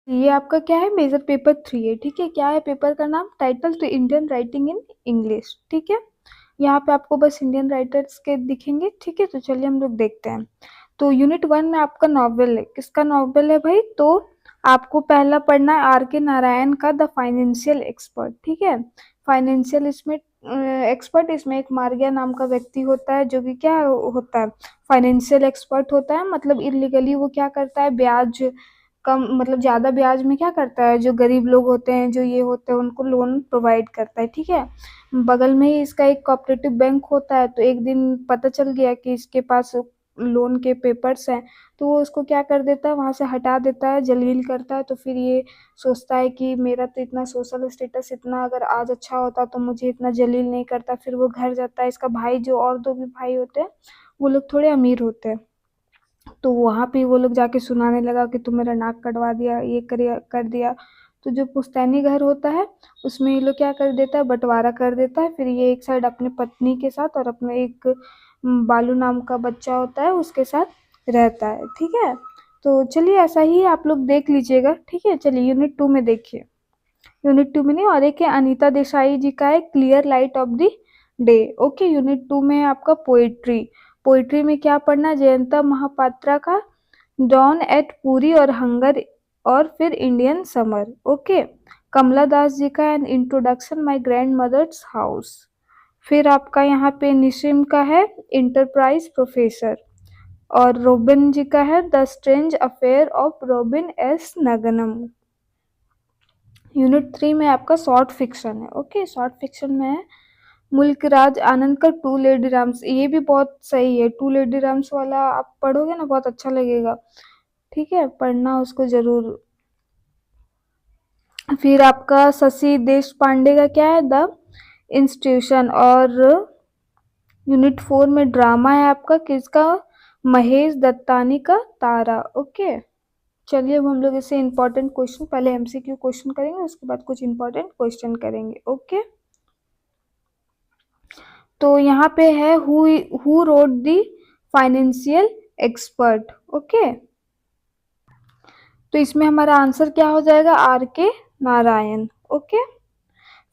ये आपका क्या है, मेजर पेपर 3 है। ठीक है, क्या है पेपर का नाम? Title to Indian writing in English. ठीक है, यहाँ पे आपको बस इंडियन राइटर्स के दिखेंगे। ठीक है, तो चलिए हम लोग देखते हैं। तो यूनिट 1 में आपका नॉवेल है। किसका नॉवेल है भाई? तो आपको पहला पढ़ना है आर के नारायण का द फाइनेंशियल एक्सपर्ट। ठीक है, फाइनेंशियल इसमें एक्सपर्ट, इसमें एक मार्गिया नाम का व्यक्ति होता है जो कि क्या होता है, फाइनेंशियल एक्सपर्ट होता है। मतलब इलीगली वो क्या करता है, ब्याज कम, मतलब ज्यादा ब्याज में क्या करता है, जो गरीब लोग होते हैं, जो ये होते हैं, उनको लोन प्रोवाइड करता है। ठीक है, बगल में ही इसका एक कोऑपरेटिव बैंक होता है। तो एक दिन पता चल गया कि इसके पास लोन के पेपर्स हैं, तो वो उसको क्या कर देता है, वहां से हटा देता है, जलील करता है। तो फिर ये सोचता है कि मेरा तो इतना सोशल स्टेटस इतना अगर आज अच्छा होता तो मुझे इतना जलील नहीं करता। फिर वो घर जाता है। इसका भाई, जो और दो भी भाई होते हैं, वो लोग थोड़े अमीर होते हैं। तो वहां पे वो लोग जाके सुनाने लगा कि तू मेरा नाक कटवा दिया, ये कर दिया। तो जो पुश्तैनी घर होता है, उसमें ये लोग क्या कर देता है, बंटवारा कर देता है। फिर ये एक साइड अपने पत्नी के साथ और अपने एक बालू नाम का बच्चा होता है उसके साथ रहता है। ठीक है, तो चलिए ऐसा ही आप लोग देख लीजिएगा। ठीक है, चलिए यूनिट 2 में देखिए। यूनिट 2 में नहीं, और एक है अनीता देसाई जी का है clear light of the day. Okay, unit 2 में है आपका पोएट्री। पोएट्री में क्या पढ़ना? जयंता महापात्रा का डॉन एट पूरी और हंगर, और फिर Indian summer. Okay, Kamala Das ji का an introduction my grandmother's house. फिर आपका यहाँ पे निशिम का है इंटरप्राइज प्रोफेसर, और रोबिन जी का है the strange affair of Robin S Ngangom. Unit 3 में आपका शॉर्ट फिक्शन है। ओके, शॉर्ट फिक्शन में है मुल्कराज आनंद का टू लेडी राम्स। ये भी बहुत सही है, टू लेडी राम्स वाला आप पढ़ोगे ना, बहुत अच्छा लगेगा। ठीक है, पढ़ना उसको जरूर। फिर आपका शशि देश पांडे का क्या है, द इंस्टीट्यूशन। और यूनिट 4 में ड्रामा है आपका किसका, महेश दत्तानी का तारा। ओके, चलिए अब हम लोग इससे इंपॉर्टेंट क्वेश्चन, पहले एमसीक्यू क्वेश्चन करेंगे, उसके बाद कुछ इंपॉर्टेंट क्वेश्चन करेंगे। ओके, तो यहाँ पे है who wrote the financial expert. Okay, तो इसमें हमारा आंसर क्या हो जाएगा, आर के नारायण। ओके,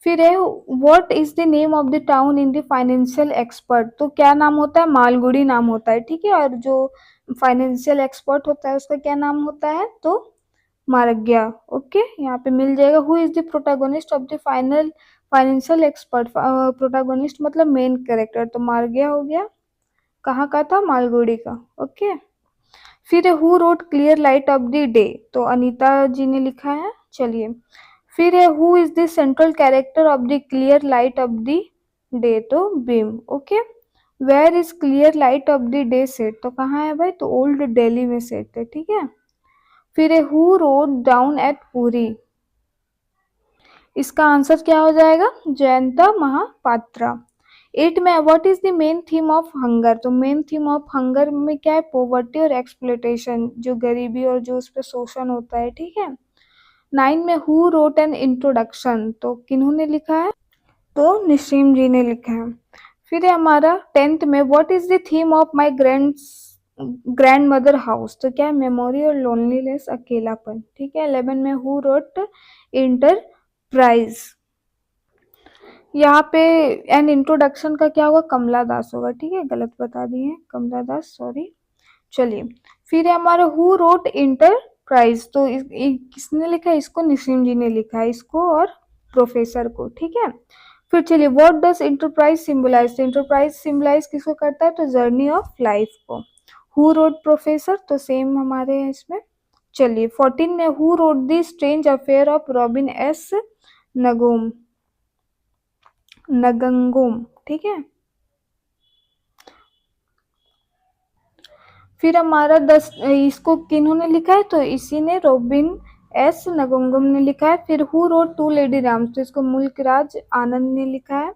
फिर है what is the name of the town in the financial expert. तो क्या नाम होता है, मालगुड़ी नाम होता है। ठीक है, और जो फाइनेंशियल एक्सपर्ट होता है उसका क्या नाम होता है, तो मारग्या। ओके, यहाँ पे मिल जाएगा। Who is the protagonist of the financial expert. Protagonist मतलब मेन कैरेक्टर, तो मारग्या हो गया। कहाँ का था, मालगुड़ी का। ओके, फिर who wrote clear light of the day, तो अनीता जी ने लिखा है। चलिए, फिर है who is the central character of the clear light of the day, तो Bim. Okay, where is clear light of the day set, तो कहाँ है भाई, तो ओल्ड दिल्ली में सेट है। ठीक है, फिर है हु रोड डाउन एट पूरी। इसका आंसर क्या हो जाएगा, जयंता महापात्रा। 8 में what is the main theme of hunger, तो मेन थीम ऑफ हंगर में क्या है, पोवर्टी और एक्सप्लोइटेशन, जो गरीबी और जो उस पर शोषण होता है। ठीक है, 9 में हु रोट एन इंट्रोडक्शन, तो किन्होंने लिखा है, तो निसीम जी ने लिखा है। फिर है हमारा 10th में what is the theme of my grand mother house, तो क्या है, मेमोरी और लोनलीनेस, अकेलापन। ठीक है, 11 में हु रोट इंटरप्राइज। यहाँ पे एन इंट्रोडक्शन का क्या होगा, कमला दास होगा। ठीक है, गलत बता दिए, कमला दास, सॉरी। चलिए, फिर है हमारा हु रोट इंटरप्राइज, तो किसने लिखा है, इसको निसीम जी ने लिखा है, इसको और प्रोफेसर को। ठीक है, फिर चलिए व्हाट डज इंटरप्राइज सिंबलाइज, तो इंटरप्राइज सिंबलाइज किसको करता है, तो जर्नी ऑफ लाइफ को। हु रोट प्रोफेसर, तो सेम हमारे हैं इसमें। चलिए, 14 में who wrote the strange affair of Robin S Ngangom, Ngangom. ठीक है, फिर हमारा 10, इसको किन्होंने लिखा है, तो इसी ने, रॉबिन एस नगंगोम ने लिखा है। फिर who wrote two lady Rams, तो इसको मुल्कराज आनंद ने लिखा है।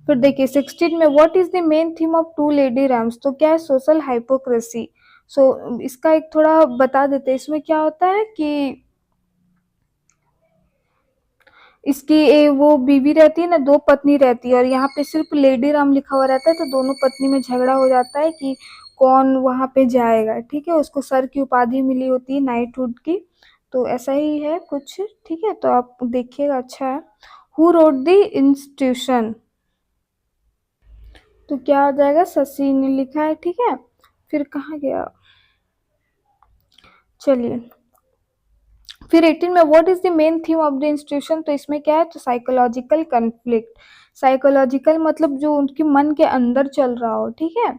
फिर देखिए 16 में what is the main theme of two lady Rams, तो क्या है, सोशल हाइपोक्रेसी। सो इसका एक थोड़ा बता देते हैं, इसमें क्या होता है कि इसकी वो बीवी रहती है ना, दो पत्नी रहती है, और यहाँ पे सिर्फ लेडी राम लिखा हुआ रहता है। तो दोनों पत्नी में झगड़ा हो जाता है कि कौन वहां पे जाएगा। ठीक है, उसको सर की उपाधि मिली होती है नाइटहुड की। तो ऐसा ही है कुछ, ठीक है, तो आप देखिएगा, अच्छा है। हु रोट द इंस्टीट्यूशन, तो क्या हो जाएगा, शशि ने लिखा है, ठीक है। फिर कहाँ गया, चलिए फिर 18 में what is the main theme of the institution, तो इसमें क्या है, तो साइकोलॉजिकल कन्फ्लिक्ट। साइकोलॉजिकल मतलब जो उनके मन के अंदर चल रहा हो, ठीक है।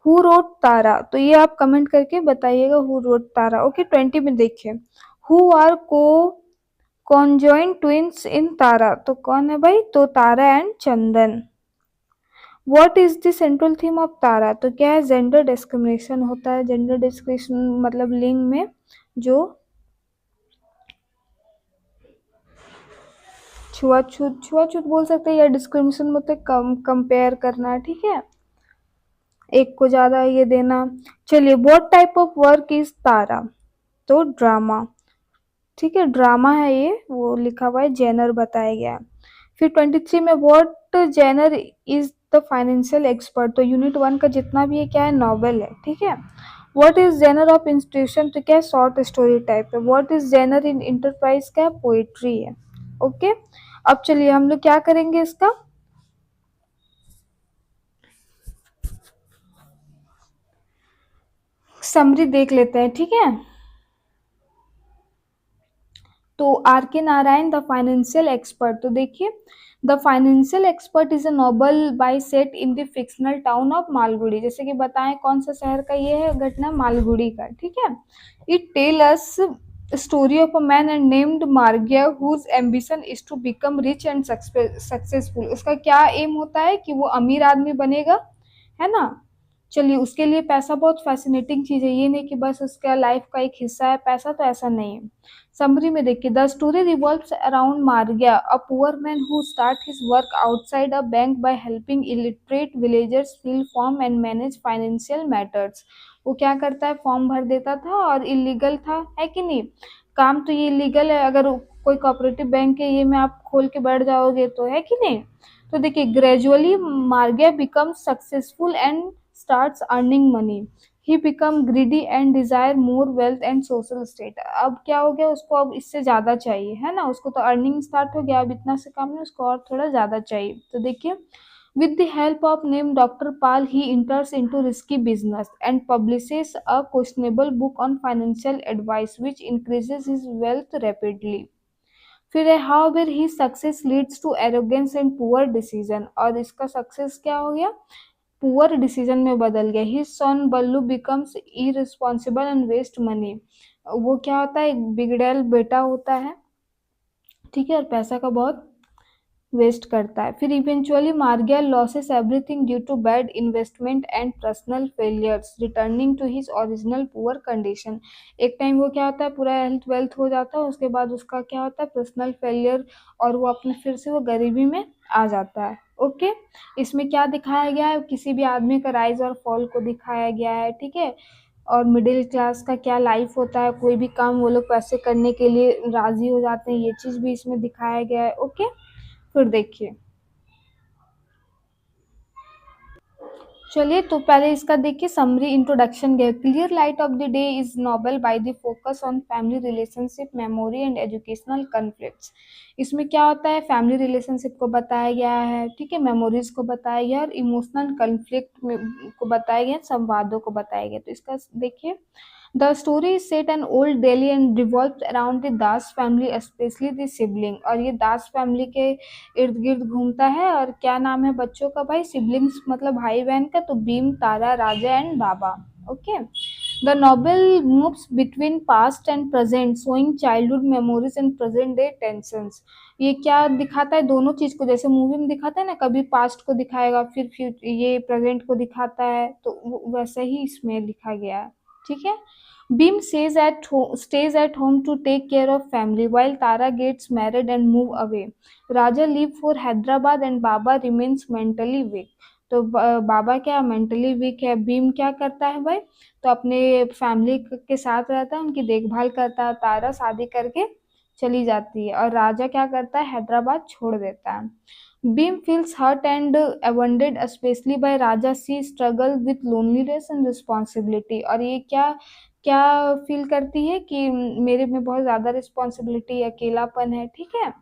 हु रोट तारा, तो ये आप कमेंट करके बताइएगा, हु रोट तारा। ओके, 20 में देखिए, हु आर को कॉन्जॉइंट ट्विंस इन तारा, तो कौन है भाई, तो Tara and Chandan. What is the central theme of Tara, तो क्या है, जेंडर डिस्क्रिमिनेशन होता है। जेंडर डिस्क्रिमिनेशन मतलब लिंग में जो छुआछूत, छुआछूत बोल सकते हैं, या डिस्क्रिमिनेशन मतलब कंपेयर करना, ठीक है, एक को ज्यादा ये देना। चलिए, what type of work is Tara, तो ड्रामा, ठीक है, ड्रामा है ये, वो लिखा हुआ है, जेनर बताया गया है। फिर 23 में what genre is the financial expert, तो यूनिट 1 का जितना भी है क्या है, नॉवेल है, ठीक है। What is genre of institution, तो क्या है, शॉर्ट स्टोरी टाइप है। What is genre in enterprise, क्या है, पोएट्री है। ओके, अब चलिए हम लोग क्या करेंगे, इसका समरी देख लेते हैं, ठीक है। तो आर के नारायण, द फाइनेंशियल एक्सपर्ट, तो देखिए, the financial expert is a novel bye set in the fictional town of Malgudi, जैसे कि बताएं कौन सा शहर का ये है घटना, मालगुड़ी का, ठीक है। It tell us story of a man and named Margayya whose ambition is to become rich and successful. उसका क्या एम होता है कि वो अमीर आदमी बनेगा, है ना। चलिए, उसके लिए पैसा बहुत फैसिनेटिंग चीज है, ये नहीं कि बस उसका लाइफ का एक हिस्सा है पैसा, तो ऐसा नहीं है। समरी में देखिए, the story revolves around Margayya, a poor man who start his work outside a bank by helping illiterate villagers fill form and manage financial matters. वो क्या करता है, फॉर्म भर देता था, और इलीगल था, है कि नहीं, काम तो ये इलीगल है, अगर कोई कोऑपरेटिव बैंक के ये में आप खोल के बैठ जाओगे तो, है कि नहीं। तो देखिए, gradually Margayya becomes successful and starts earning money. He become greedy and desire more wealth and social state. अब क्या हो गया, उसको अब इससे ज्यादा चाहिए, है ना, उसको तो अर्निंग स्टार्ट हो गया, अब इतना से काम नहीं, उसको और थोड़ा ज्यादा चाहिए। तो देखिए, with the help of name Dr. Pal, he enters into risky business and publishes a questionable book on financial advice, which increases his wealth rapidly. फिर है however his success leads to arrogance and poor decision, और इसका success क्या हो गया, poor decision में बदल गया। His son Ballu becomes irresponsible and waste money, वो क्या होता है, एक बिगड़ैल बेटा होता है, ठीक है, और पैसा का बहुत वेस्ट करता है। फिर eventually Margayya losses everything due to bad investment and personal failures, returning to his original poor condition. एक टाइम वो क्या होता है, पूरा हेल्थ वेल्थ हो जाता है, उसके बाद उसका क्या होता है, पर्सनल फेलियर, और वो अपने फिर से वो गरीबी में आ जाता है। ओके, इसमें क्या दिखाया गया है, किसी भी आदमी का राइज और फॉल को दिखाया गया है, ठीक है, और मिडिल क्लास का क्या लाइफ होता है, कोई भी काम वो लोग पैसे करने के लिए राजी हो जाते हैं, ये चीज़ भी इसमें दिखाया गया है। ओके, फिर देखिए, चलिए तो पहले इसका देखिए समरी इंट्रोडक्शन गया। Clear light of the day is novel by the focus on family relationship, memory and educational conflicts. इसमें क्या होता है, फैमिली रिलेशनशिप को बताया गया है, ठीक है, मेमोरीज को बताया गया, और इमोशनल कन्फ्लिक्ट को बताया गया, संवादों को बताया गया। तो इसका देखिए, the story is set in old Delhi and revolves around the Das family, especially the sibling, और ये दास फैमिली के इर्द गिर्द घूमता है। और क्या नाम है बच्चों का भाई, सिबलिंग्स मतलब भाई बहन का, तो Bhim, Tara, Raja and Baba. Okay, the novel moves between past and present, showing childhood memories and present day tensions. ये क्या दिखाता है, दोनों चीज को, जैसे मूवी में दिखाता है ना, कभी पास्ट को दिखाएगा, फिर ये प्रेजेंट को दिखाता है, तो वैसे ही इसमें लिखा गया है, ठीक है। Bim stays at home to take care of family while Tara gets married and move away. Raja leave for Hyderabad and Baba remains mentally weak. तो बाबा क्या मेंटली वीक है, भीम क्या करता है भाई, तो अपने फैमिली के साथ रहता है, उनकी देखभाल करता है। तारा शादी करके चली जाती है, और राजा क्या करता है, हैदराबाद छोड़ देता है। Beam feels hurt and abandoned, especially by Raja. She struggle with loneliness and responsibility, और ये क्या क्या फील करती है कि मेरे में बहुत ज़्यादा रिस्पॉन्सिबिलिटी, अकेलापन है, ठीक है।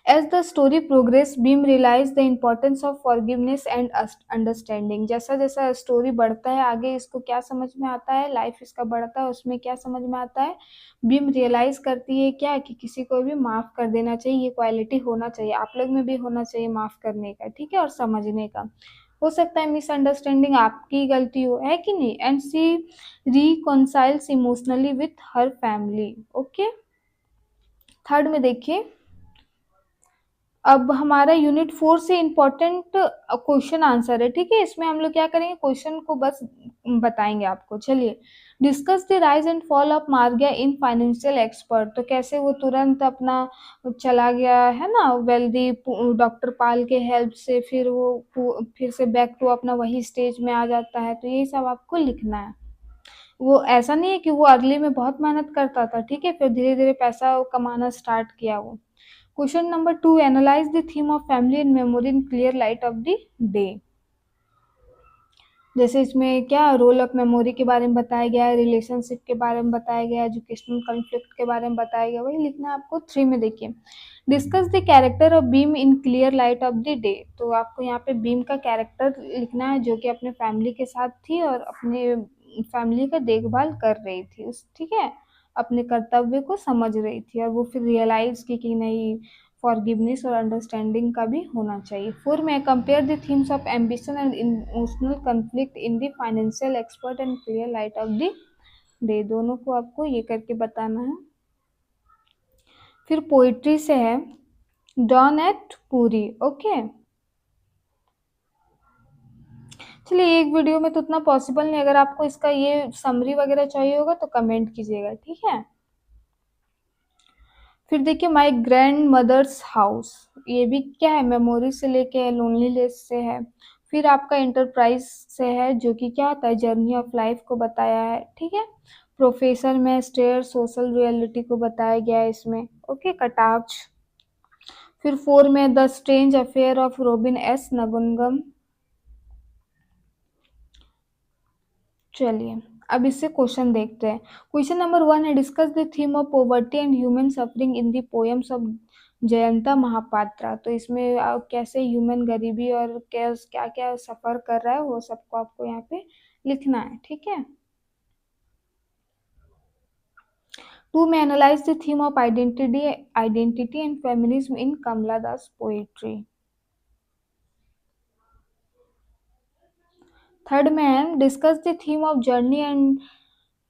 As the story progress, Bhim realized the importance of forgiveness and understanding. जैसा जैसा स्टोरी बढ़ता है आगे, इसको क्या समझ में आता है, लाइफ इसका बढ़ता है, उसमें क्या समझ में आता है, भीम रियलाइज करती है क्या कि किसी को भी माफ कर देना चाहिए, ये क्वालिटी होना चाहिए, आप लोग में भी होना चाहिए माफ करने का, ठीक है, और समझने का। हो सकता है मिसअंडरस्टैंडिंग आपकी गलती हो, है कि नहीं, and she reconciles emotionally with her family. Okay, third में देखिए, अब हमारा यूनिट 4 से इम्पोर्टेंट क्वेश्चन आंसर है, ठीक है। इसमें हम लोग क्या करेंगे, क्वेश्चन को बस बताएंगे आपको। चलिए, discuss the rise and fall of Margayya in financial expert. तो कैसे वो तुरंत अपना चला गया है ना वेल्दी डॉक्टर पाल के हेल्प से, फिर वो फिर से बैक टू अपना वही स्टेज में आ जाता है। तो यही सब आपको लिखना है। वो ऐसा नहीं है कि वो अर्ली में बहुत मेहनत करता था, ठीक है, फिर धीरे धीरे पैसा कमाना स्टार्ट किया वो। Question number 2, analyse the theme of family and memory in clear light of the day. जैसे इसमें क्या रोल ऑफ मेमोरी के बारे में बताया गया है, रिलेशनशिप के बारे में बताया गया है, एजुकेशनल कॉन्फ्लिक्ट के बारे में बताया गया, वही लिखना है आपको। 3 में देखिए, discuss the character of beam in clear light of the day. तो आपको यहाँ पे बीम का कैरेक्टर लिखना है जो कि अपने फैमिली के साथ थी और अपने फैमिली का देखभाल कर रही थी उस, ठीक है, अपने कर्तव्य को समझ रही थी, और वो फिर रियलाइज की कि नहीं, फॉरगिवनेस और अंडरस्टैंडिंग का भी होना चाहिए। 4 में, compare the themes of ambition and emotional conflict in the financial expert and clear light of the day. दोनों को आपको ये करके बताना है। फिर पोइट्री से है, डॉन एट पूरी। ओके, चलिए, एक वीडियो में तो उतना पॉसिबल नहीं, अगर आपको इसका ये समरी वगैरह चाहिए होगा तो कमेंट कीजिएगा, ठीक है। फिर देखिए, माय ग्रैंड मदर्स हाउस, ये भी क्या है, मेमोरी से लेके लोनलीनेस से है। फिर आपका इंटरप्राइज से है जो कि क्या होता है, जर्नी ऑफ लाइफ को बताया है, ठीक है। प्रोफेसर में स्टेयर सोशल रियलिटी को बताया गया है इसमें। ओके, कटाक्ष। फिर 4 में the strange affair of Robin S Ngangom. चलिए, अब इससे क्वेश्चन देखते हैं। क्वेश्चन नंबर 1 है, discuss the theme of poverty and human suffering in the poems of Jayanta Mahapatra. तो इसमें कैसे ह्यूमन गरीबी और क्या क्या सफर कर रहा है वो सबको आपको यहाँ पे लिखना है, ठीक है। 2 में, analyze the theme of identity and feminism in Kamala Das poetry. 3rd में है, discuss the theme of journey and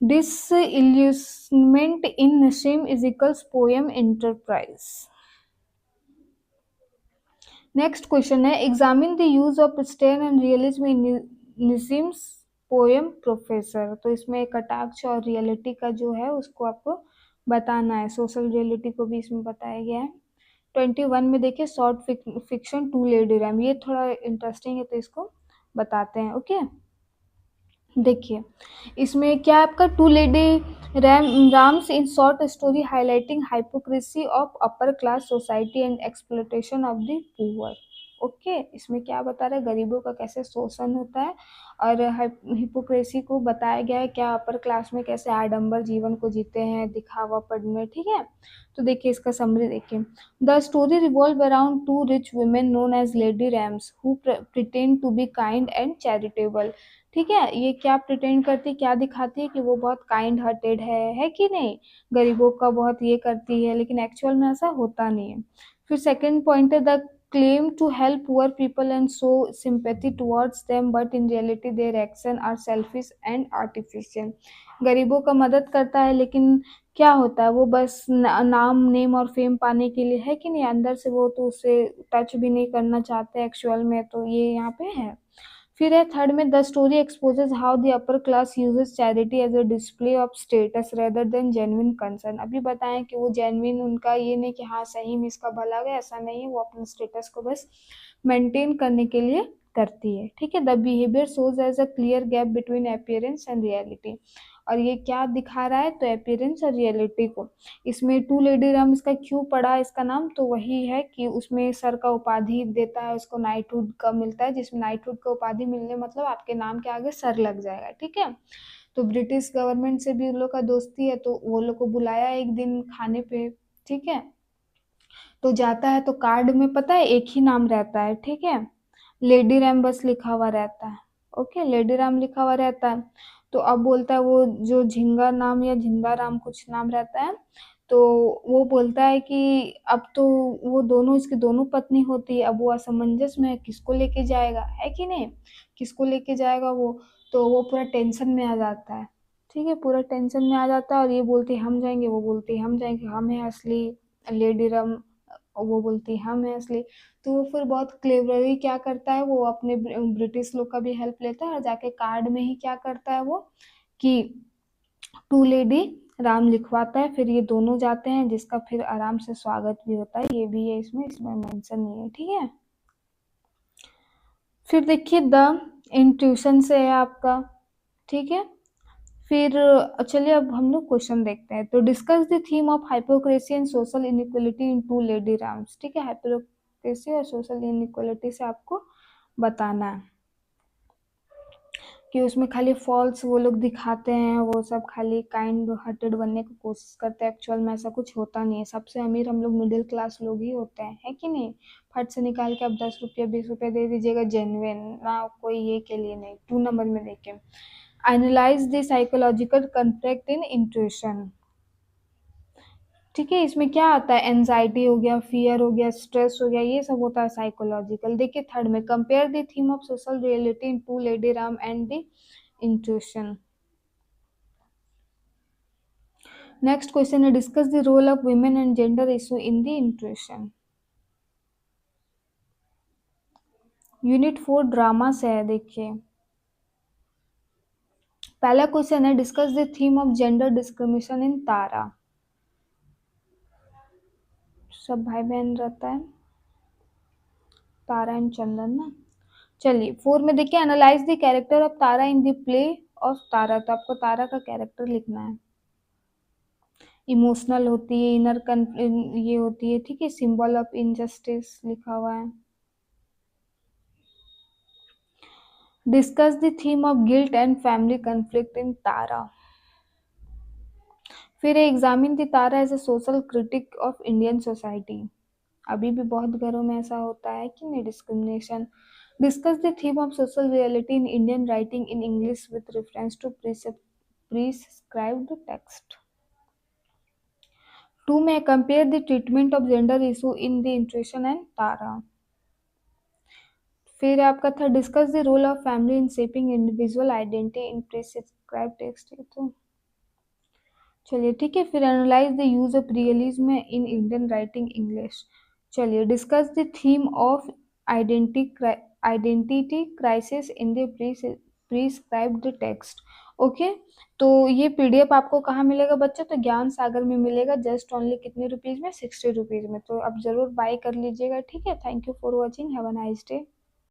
disillusionment in Nassim Ezekiel's poem Enterprise. Next question है, examine the use of stain and realism in Nissim's poem professor. तो इसमें कटाक्ष और reality का जो है उसको आपको बताना है, सोशल रियलिटी को भी इसमें बताया गया है। 21 में देखिए, short fiction two lady Ram, ये थोड़ा इंटरेस्टिंग है तो इसको बताते हैं। ओके, देखिए, इसमें क्या आपका two lady Rams in short story highlighting hypocrisy of upper class society and exploitation of the poor. Okay, इसमें क्या बता रहे हैं, गरीबों का कैसे शोषण होता है और हिपोक्रेसी को बताया गया है, क्या अपर क्लास में कैसे आडंबर जीवन को जीते हैं, दिखावापन में, ठीक है। तो देखिए, इसका समरी देखिए, the story revolve around two rich women known as lady Rams who pretend to be kind and charitable. ठीक है, ये क्या प्रिटेंड करती, क्या दिखाती है कि वो बहुत काइंड हार्टेड है कि नहीं, गरीबों का बहुत ये करती है, लेकिन एक्चुअल में ऐसा होता नहीं है। फिर सेकंड पॉइंट है, the claim to help poor people and show sympathy towards them but in reality their action are selfish and artificial. गरीबों का मदद करता है लेकिन क्या होता है, वो बस नाम नेम और फेम पाने के लिए, है कि नहीं, अंदर से वो तो उसे टच भी नहीं करना चाहते एक्चुअल में। तो ये यहाँ पे है। फिर है 3rd में, the story exposes how the upper class uses charity as a display of status rather than genuine concern. अभी बताएं कि वो जेन्युइन, उनका ये नहीं कि हाँ सही में इसका भला गया, ऐसा नहीं है, वो अपने स्टेटस को बस मेंटेन करने के लिए करती है, ठीक है। The behaviour shows as a clear gap between appearance and reality. और ये क्या दिखा रहा है, तो अपीयरेंस और रियलिटी को। इसमें टू लेडी राम, इसका क्यों पड़ा इसका नाम, तो वही है कि उसमें सर का उपाधि देता है उसको, नाइटहुड का मिलता है, जिसमें नाइटहुड का उपाधि मिलने मतलब आपके नाम के आगे सर लग जाएगा, ठीक है। तो ब्रिटिश गवर्नमेंट से भी उन लोग का दोस्ती है, तो वो लोग को बुलाया एक दिन खाने पे, ठीक है। तो जाता है तो कार्ड में पता है एक ही नाम रहता है, ठीक है, लेडी रैम बस लिखा हुआ रहता है। ओके, लेडी राम लिखा हुआ रहता है। तो अब बोलता है वो जो झिंगा नाम या जिंदा राम कुछ नाम रहता है, तो वो बोलता है कि अब तो वो दोनों, इसकी दोनों पत्नी होती है, अब वो असमंजस में है, किसको लेके जाएगा, है कि नहीं, किसको लेके जाएगा वो। तो वो पूरा टेंशन में आ जाता है, ठीक है, पूरा टेंशन में आ जाता है, और ये बोलती है हम जाएंगे, वो बोलती है हम जाएंगे, हम है असली लेडी राम, और वो बोलती है हम है असली। तो वो फिर बहुत क्लेवरली क्या करता है, वो अपने ब्रिटिश लोग का भी हेल्प लेता है, और जाके कार्ड में ही क्या करता है वो कि टू लेडी राम लिखवाता है। फिर ये दोनों जाते हैं, जिसका फिर आराम से स्वागत भी होता है, ये भी है इसमें, इसमें मेंशन नहीं है, ठीक है। फिर देखिए द इंट्यूशन से है आपका, ठीक है। फिर चलिए अब हम लोग क्वेश्चन देखते हैं। तो discuss the theme of hypocrisy and social inequality in two lady Rams, ठीक है, हाइपोक्रेसी और सोशल इनइक्वालिटी से आपको बताना है कि उसमें खाली फॉल्स वो लोग दिखाते हैं, वो सब खाली काइंड हार्टेड बनने की कोशिश करते हैं, एक्चुअल में ऐसा कुछ होता नहीं है। सबसे अमीर हम लोग मिडिल क्लास लोग ही होते हैं, है कि नहीं। फट से निकाल के आप 10 रुपया 20 रुपया दे दीजिएगा, जेन्युइन ना, कोई ये के लिए नहीं, 2 नंबर में देखे। Analyse the psychological conflict in intuition, ठीक है, इसमें क्या आता है, एंजाइटी हो गया, फियर हो गया, स्ट्रेस हो गया, ये सब होता है साइकोलॉजिकल। देखिए थर्ड में, compare the theme of social reality in two lady Ram and the intuition. Next question है, discuss the role of women and gender issue in the intuition. Unit 4 drama से है, देखिए पहला क्वेश्चन है, discuss the theme of gender discrimination in Tara. सब भाई बहन रहता है, तारा एंड चंदन ना। चलिए 4 में देखिए, analyze the character of Tara in the play of Tara. तो आपको तारा का कैरेक्टर लिखना है। इमोशनल होती है, इनर ये होती है, ठीक है, सिंबल ऑफ इनजस्टिस लिखा हुआ है। Discuss the theme of guilt and family conflict in Tara. फिर examine the Tara as a social critic of Indian society. अभी भी बहुत घरों में ऐसा होता है कि नहीं, discrimination. Discuss the theme of social reality in Indian writing in English with reference to prescribed text. 2 में compare the treatment of gender issue in the intuition and Tara. फिर आपका था, discuss the role of family in shaping individual identity in prescribed text. तो चलिए ठीक है। फिर analyze the use of realism in Indian writing English. चलिए, discuss the theme of identity crisis in the prescribed text. Okay, तो ये PDF आपको कहाँ मिलेगा बच्चों, तो ज्ञान सागर में मिलेगा, जस्ट ओनली कितने रुपीज में, 60 रुपीज में। तो आप जरूर बाय कर लीजिएगा, ठीक है। Thank you for watching, have a nice day.